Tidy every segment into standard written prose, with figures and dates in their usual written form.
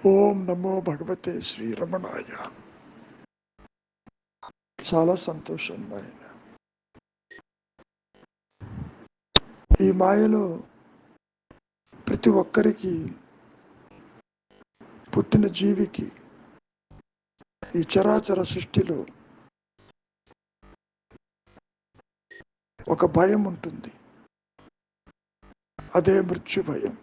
ఓం నమో భగవతే శ్రీరమణాయ. చాలా సంతోషం నాయన. ఈ మాయలో ప్రతి ఒక్కరికి, పుట్టిన జీవికి, ఈ చరాచర సృష్టిలో ఒక భయం ఉంటుంది. అదే మృత్యు భయం.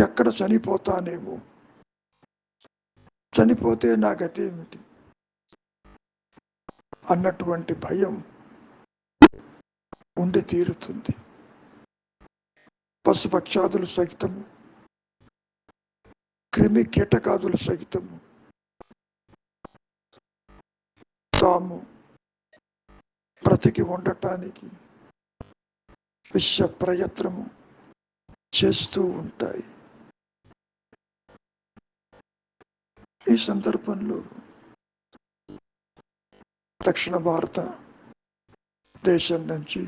ఎక్కడ చనిపోతానేమో, చనిపోతే నా గతేమిటి అన్నటువంటి భయం ఉండి తీరుతుంది. పశుపక్షాదులు సహితము, క్రిమి కీటకాదులు సహితము తాము బ్రతికి ఉండటానికి విశ్వ ప్రయత్నము చేస్తూ ఉంటాయి. ఈ సందర్భంలో దక్షిణ భారత దేశం నుంచి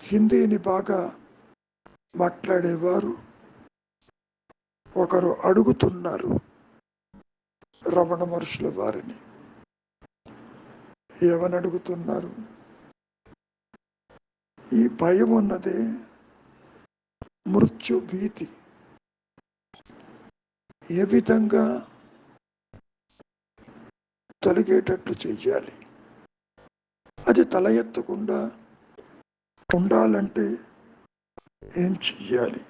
హిందీని బాగా మాట్లాడేవారు ఒకరు అడుగుతున్నారు రమణ మహర్షుల వారిని. ఏమని అడుగుతున్నారు? ఈ భయం ఉన్నదే మృత్యు భీతి ఏ విధంగా తొలగేటట్లు చెయ్యాలి? అది తల ఎత్తకుండా ఉండాలంటే ఏం చెయ్యాలి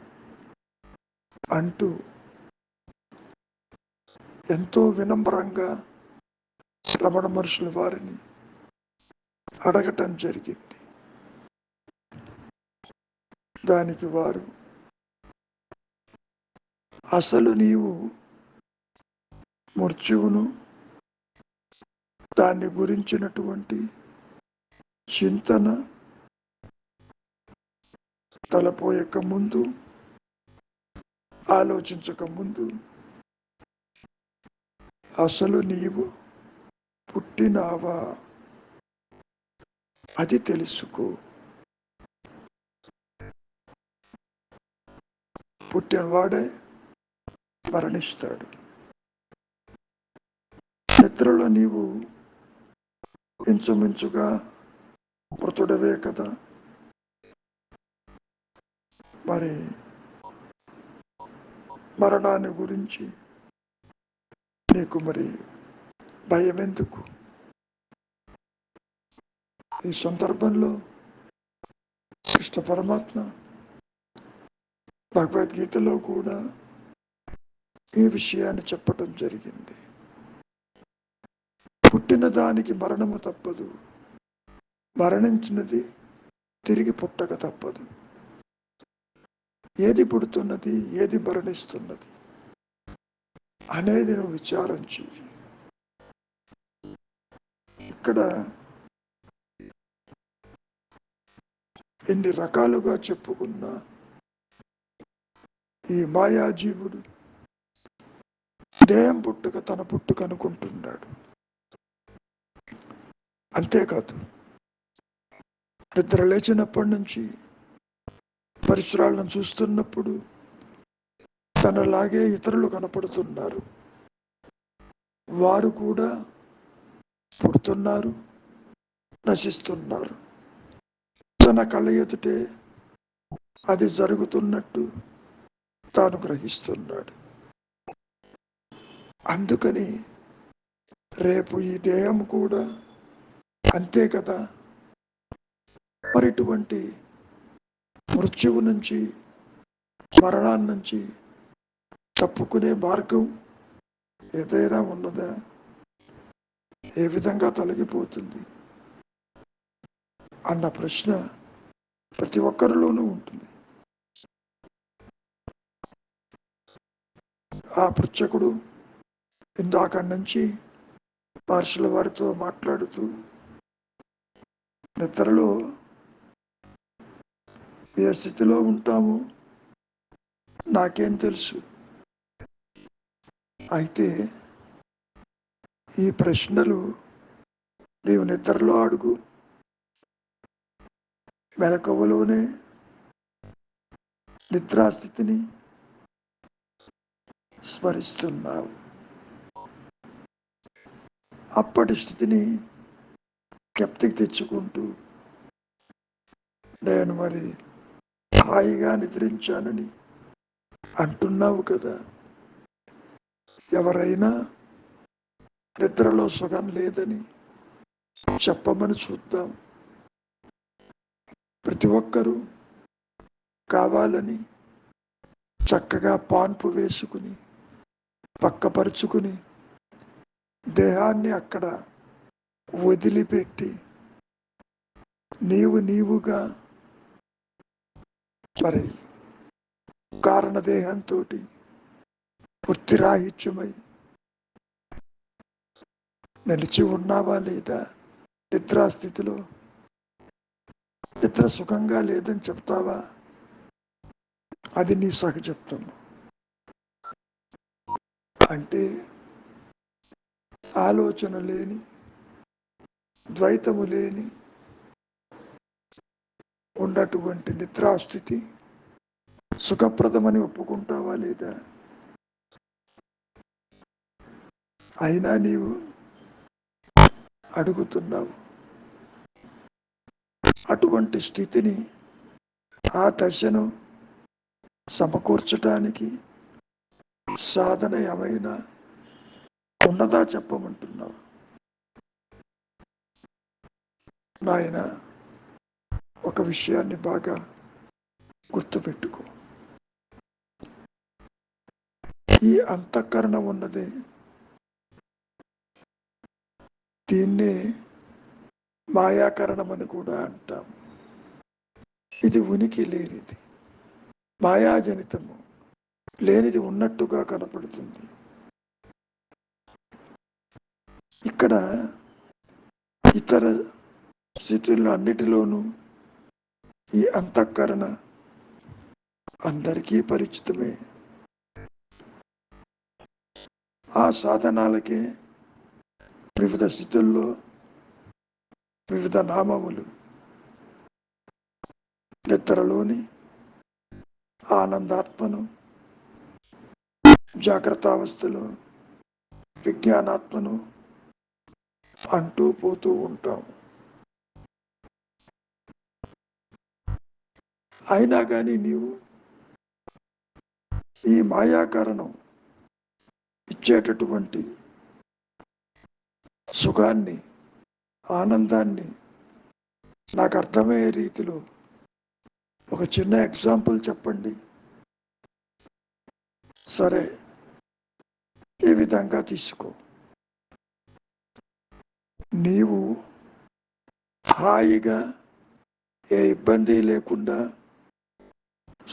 అంటూ ఎంతో వినమ్రంగా రమణ మహర్షుల వారిని అడగటం జరిగింది. దానికి వారు, అసలు నీవు మృత్యువును, దాన్ని గురించినటువంటి చింతన తలపోయక ముందు, ఆలోచించక ముందు అసలు నీవు పుట్టినావా అది తెలుసుకో. పుట్టినవాడే మరణిస్తాడు. నిద్రలో నీవు ఇంచుమించుగా మృతుడవే కదా, మరి మరణాన్ని గురించి నీకు మరి భయం ఎందుకు? ఈ సందర్భంలో కృష్ణ పరమాత్మ భగవద్గీతలో కూడా ఈ విషయాన్ని చెప్పటం జరిగింది. పుట్టిన దానికి మరణము తప్పదు, మరణించినది తిరిగి పుట్టక తప్పదు. ఏది పుడుతున్నది, ఏది మరణిస్తున్నది అనేది నువ్వు విచారం చెయ్యి. ఇక్కడ ఎన్ని రకాలుగా చెప్పుకున్నా ఈ మాయాజీవుడు దేహం పుట్టుక తన పుట్టుక అనుకుంటున్నాడు. అంతేకాదు, నిద్ర లేచినప్పటి నుంచి పరిసరాలను చూస్తున్నప్పుడు తనలాగే ఇతరులు కనపడుతున్నారు. వారు కూడా పుడుతున్నారు, నశిస్తున్నారు. తన కళ్ళ ఎదుటే అది జరుగుతున్నట్టు తాను గ్రహిస్తున్నాడు. అందుకని రేపు ఈ దేహం కూడా అంతే కదా. మరి ఇటువంటి మృత్యువు నుంచి, మరణాన్ని నుంచి తప్పుకునే మార్గం ఏదైనా ఉన్నదా? ఏ విధంగా తొలగిపోతుంది అన్న ప్రశ్న ప్రతి ఒక్కరిలోనూ ఉంటుంది. ఆ పృచ్ఛకుడు ఇందాక నుంచి మహర్షుల వారితో మాట్లాడుతూ, నిద్రలో ఏ స్థితిలో ఉంటామో నాకేం తెలుసు. అయితే ఈ ప్రశ్నలు నీవు నిద్రలో అడుగు, మెలకువలోనే నిద్రాస్థితిని స్మరిస్తున్నావు. అప్పటి స్థితిని జ్ఞప్తికి తెచ్చుకుంటూ నేను మరి హాయిగా నిద్రించానని అంటున్నావు కదా. ఎవరైనా నిద్రలో సుఖం లేదని చెప్పమని చూద్దాం. ప్రతి ఒక్కరూ కావాలని చక్కగా పాన్పు వేసుకుని పక్కపరుచుకుని దేహాన్ని అక్కడ వదిలిపెట్టి నీవుగా మరి కారణదేహంతో వృత్తిరాహిత్యమై నిలిచి ఉన్నావా లేదా? నిద్రాస్థితిలో నిద్ర సుఖంగా లేదని చెప్తావా? అది నీ సహజత్వం. అంటే ఆలోచన లేని, ద్వైతము లేని ఉన్నటువంటి నిద్రాస్థితి సుఖప్రదమని ఒప్పుకుంటావా లేదా? అయినా నీవు అడుగుతున్నావు. అటువంటి స్థితిని, ఆ దశను సమకూర్చటానికి సాధన ఏమైనా ఉన్నదా చెప్పమంటున్నావు. నాయన, ఒక విషయాన్ని బాగా గుర్తుపెట్టుకో. ఈ అంతఃకరణ ఉన్నదే, దీన్నే మాయాకరణం అని కూడా అంటాం. ఇది ఉనికి లేనిది, మాయాజనితము, లేనిది ఉన్నట్టుగా కనపడుతుంది. ఇక్కడ ఇతర స్థితుల్లో అన్నిటిలోనూ ఈ అంతఃకరణ అందరికీ పరిచితమే. ఆ సాధనాలకే వివిధ స్థితుల్లో వివిధ నామములు. నిద్రలోని ఆనందాత్మను, జాగ్రత్తావస్థలో విజ్ఞానాత్మను అంటూ పోతూ ఉంటాం. అయినా కానీ నీవు ఈ మాయాకారణం ఇచ్చేటటువంటి సుఖాన్ని, ఆనందాన్ని నాకు అర్థమయ్యే రీతిలో ఒక చిన్న ఎగ్జాంపుల్ చెప్పండి. సరే, ఈ విధంగా తీసుకో. నీవు హాయిగా ఏ ఇబ్బంది లేకుండా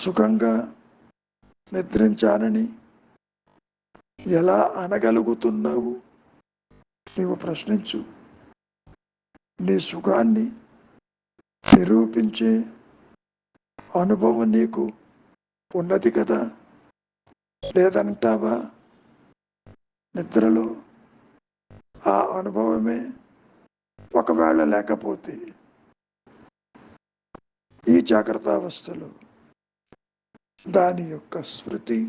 సుఖంగా నిద్రించానని ఎలా అనగలుగుతున్నావు? నీవు ప్రశ్నించు. నీ సుఖాన్ని నిరూపించే అనుభవం నీకు ఉన్నది కదా, లేదంటావా? నిద్రలో ఆ అనుభవమే ఒకవేళ లేకపోతే ఈ జాగ్రత్త అవస్థలో దాని యొక్క స్మృతి,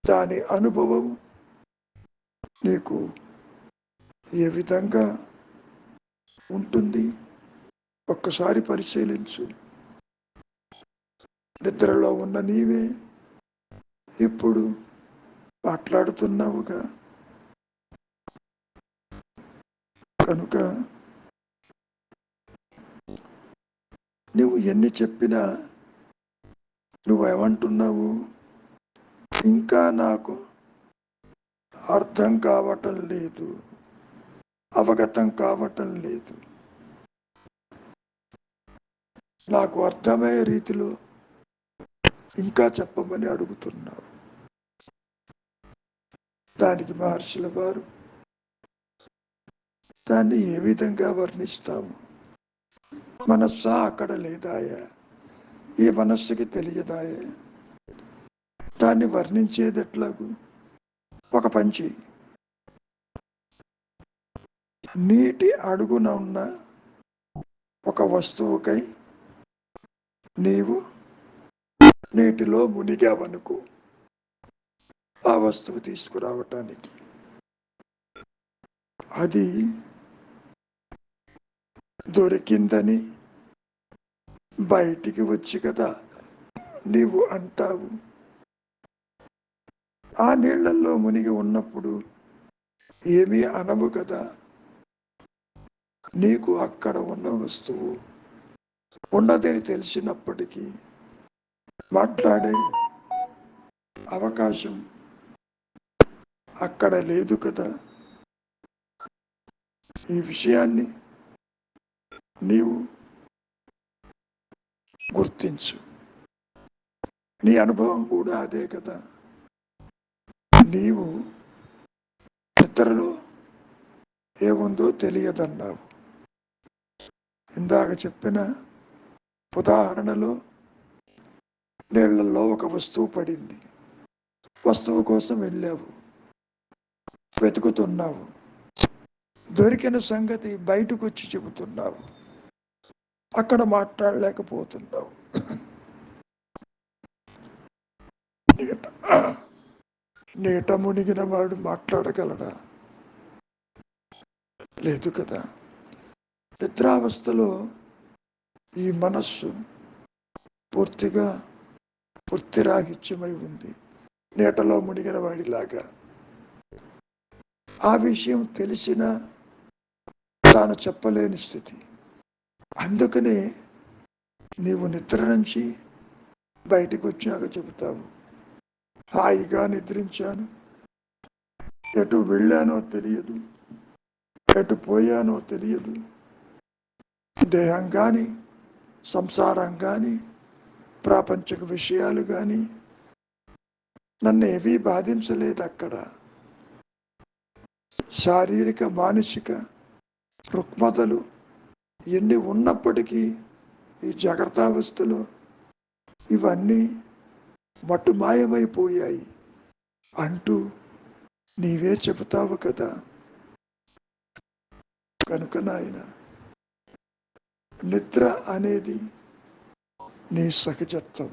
దాని అనుభవం నీకు ఏ విధంగా ఉంటుంది? ఒక్కసారి పరిశీలించు. నిద్రలో ఉన్న నీవే ఇప్పుడు మాట్లాడుతున్నావుగా. కనుక నువ్వు ఎన్ని చెప్పినా నువ్వేమంటున్నావు? ఇంకా నాకు అర్థం కావటం లేదు, అవగతం కావటం లేదు. నాకు అర్థమయ్యే రీతిలో ఇంకా చెప్పమని అడుగుతున్నావు. దానికి మహర్షుల వారు దాన్ని ఏ విధంగా వర్ణిస్తాము? మనస్సా అక్కడ లేదాయా? ఈ మనస్సుకి తెలియదాయే? దాన్ని వర్ణించేది ఎట్లాగు? ఒక పంచి నీటి అడుగున ఉన్న ఒక వస్తువుకై నీవు నీటిలో మునిగావనుకో, ఆ వస్తువు తీసుకురావటానికి. అది దొరికిందని బయటికి వచ్చి కదా నీవు అంటావు. ఆ నీళ్లలో మునిగి ఉన్నప్పుడు ఏమీ అనవు కదా. నీకు అక్కడ ఉన్న వస్తువు ఉన్నదని తెలిసినప్పటికీ మాట్లాడే అవకాశం అక్కడ లేదు కదా. ఈ విషయాన్ని నీవు గుర్తించు. నీ అనుభవం కూడా అదే కదా. నీవు నిద్రలో ఏముందో తెలియదన్నావు. ఇందాక చెప్పిన ఉదాహరణలో నీళ్లలో ఒక వస్తువు పడింది. వస్తువు కోసం వెళ్ళావు, వెతుకుతున్నావు, దొరికిన సంగతి బయటకు వచ్చి చెబుతున్నావు. అక్కడ మాట్లాడలేకపోతున్నావు. నీట మునిగిన వాడు మాట్లాడగలడా? లేదు కదా. నిద్రావస్థలో ఈ మనస్సు పూర్తిగా వృత్తిరాహిత్యమై ఉంది, నీటలో మునిగిన వాడిలాగా. ఆ విషయం తెలిసినా తాను చెప్పలేని స్థితి. అందుకనే నీవు నిద్ర నుంచి బయటికి వచ్చాక చెబుతావు, హాయిగా నిద్రించాను, ఎటు వెళ్ళానో తెలియదు, ఎటు పోయానో తెలియదు, దేహం కానీ సంసారం కానీ ప్రాపంచిక విషయాలు కానీ నన్ను ఏవీ బాధించలేదు. అక్కడ శారీరక మానసిక రుగ్మతలు ఎన్ని ఉన్నప్పటికీ ఈ జాగ్రత్తావస్థలో ఇవన్నీ మటుమాయమైపోయాయి అంటూ నీవే చెబుతావు కదా. కనుక నాయన, నిద్ర అనేది నీ సహజత్వం.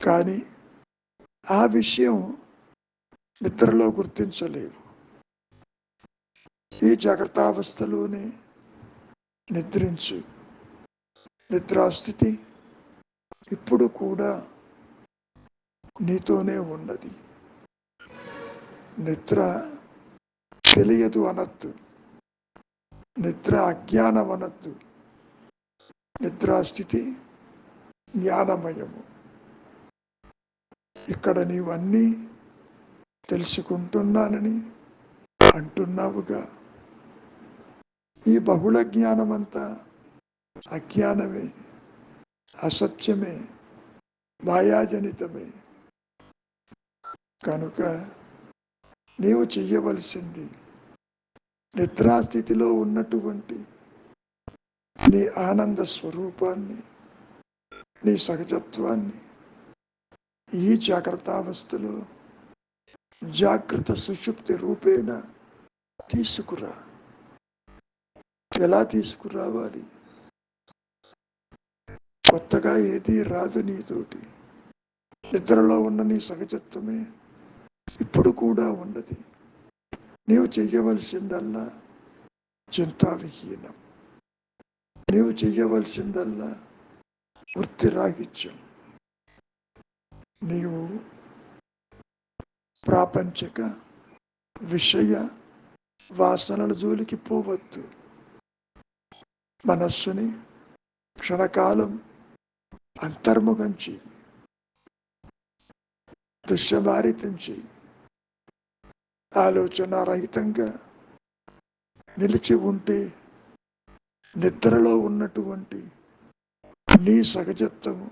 కానీ ఆ విషయం నిద్రలో గుర్తించలేవు. ఈ జాగ్రత్తావస్థలోనే నిద్రించు. నిద్రాస్థితి ఇప్పుడు కూడా నీతోనే ఉన్నది. నిద్ర తెలియదు అనద్దు, నిద్ర అజ్ఞానం అనద్దు. నిద్రాస్థితి జ్ఞానమయము. ఇక్కడ నీవన్నీ తెలుసుకుంటున్నానని అంటున్నావుగా. ఈ బహుళ జ్ఞానమంతా అజ్ఞానమే, అసత్యమే, మాయాజనితమే. కనుక నీవు చెయ్యవలసింది నిద్రాస్థితిలో ఉన్నటువంటి నీ ఆనంద స్వరూపాన్ని, నీ సహజత్వాన్ని ఈ జాగ్రత్తావస్థలో జాగ్రత్త సుషుప్తి రూపేణ తీసుకురా. ఎలా తీసుకురావాలి? కొత్తగా ఏదీ రాదు నీతోటి. నిద్రలో ఉన్న నీ సహజత్వమే ఇప్పుడు కూడా ఉన్నది. నీవు చెయ్యవలసిందల్లా చింతావిహీనం. నీవు చెయ్యవలసిందల్లా వృత్తిరాహిత్యం. నీవు ప్రాపంచిక విషయ వాసనల జోలికి పోవద్దు. మనస్సుని క్షణకాలం అంతర్ముఖం చెయ్యి, దృశ్యమారితం చెయ్యి. ఆలోచనారహితంగా నిలిచి ఉంటే నిద్రలో ఉన్నటువంటి నీ సహజత్వము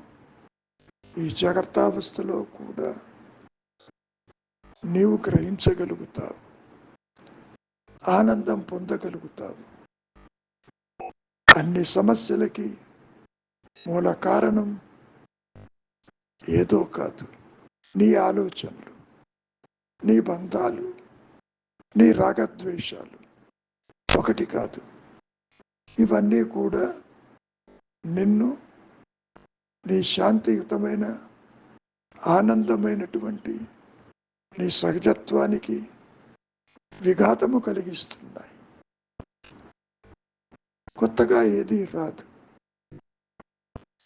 ఈ జాగ్రత్తావస్థలో కూడా నీవు గ్రహించగలుగుతావు, ఆనందం పొందగలుగుతావు. అన్ని సమస్యలకి మూల కారణం ఏదో కాదు, నీ ఆలోచనలు, నీ బంధాలు, నీ రాగద్వేషాలు ఒకటి కాదు. ఇవన్నీ కూడా నిన్ను నీ శాంతియుతమైన ఆనందమైనటువంటి నీ సహజత్వానికి విఘాతము కలిగిస్తున్నాయి. కొత్తగా ఏది రాదు.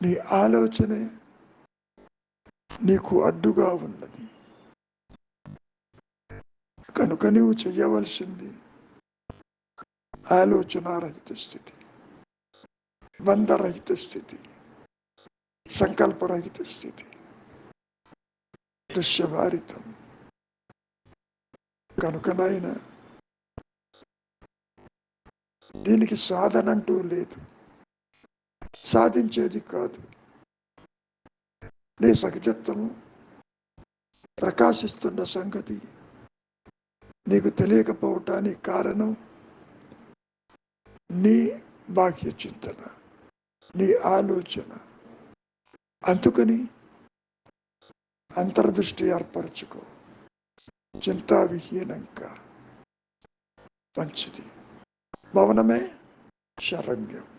నీ ఆలోచనే నీకు అడ్డుగా ఉన్నది. కనుక నీవు చెయ్యవలసింది ఆలోచనారహిత స్థితి, బంధరహిత స్థితి, సంకల్పరహిత స్థితి, దృశ్యభారితం. కనుకనైనా దీనికి సాధనంటూ లేదు, సాధించేది కాదు. నీ సహజత్వము ప్రకాశిస్తున్న సంగతి నీకు తెలియకపోవటానికి కారణం నీ బాహ్య చింతన, నీ ఆలోచన. అందుకని అంతర్దృష్టి ఏర్పరచుకో, చింతావిహీనంగా. మంచిది. మౌనమే శరణ్యం.